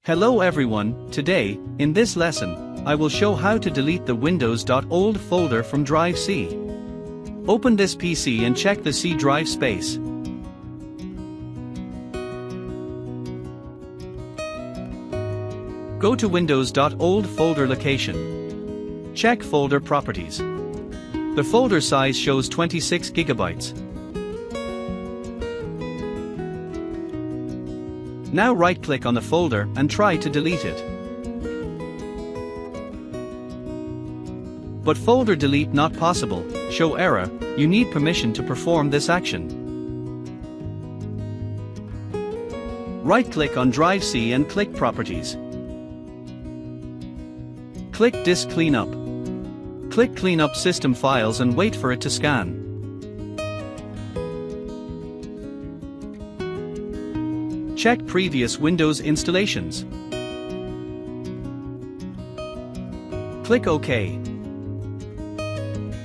Hello everyone, today, in this lesson, I will show how to delete the Windows.old folder from drive C. Open this PC and check the C drive space. Go to Windows.old folder location. Check folder properties. The folder size shows 26 GB. Now right-click on the folder and try to delete it. But folder delete not possible, show error, you need permission to perform this action. Right-click on Drive C and click Properties. Click Disk Cleanup. Click Clean Up System Files and wait for it to scan. Check previous Windows installations. Click OK.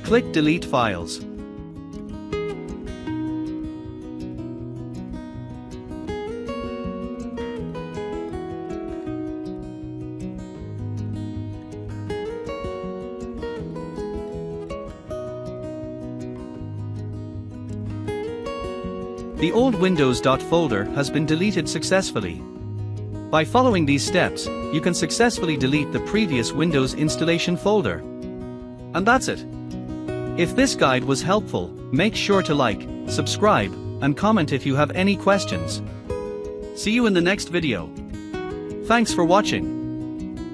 Click Delete Files. The old Windows.old folder has been deleted successfully. By following these steps, you can successfully delete the previous Windows installation folder. And that's it. If this guide was helpful, make sure to like, subscribe, and comment if you have any questions. See you in the next video. Thanks for watching.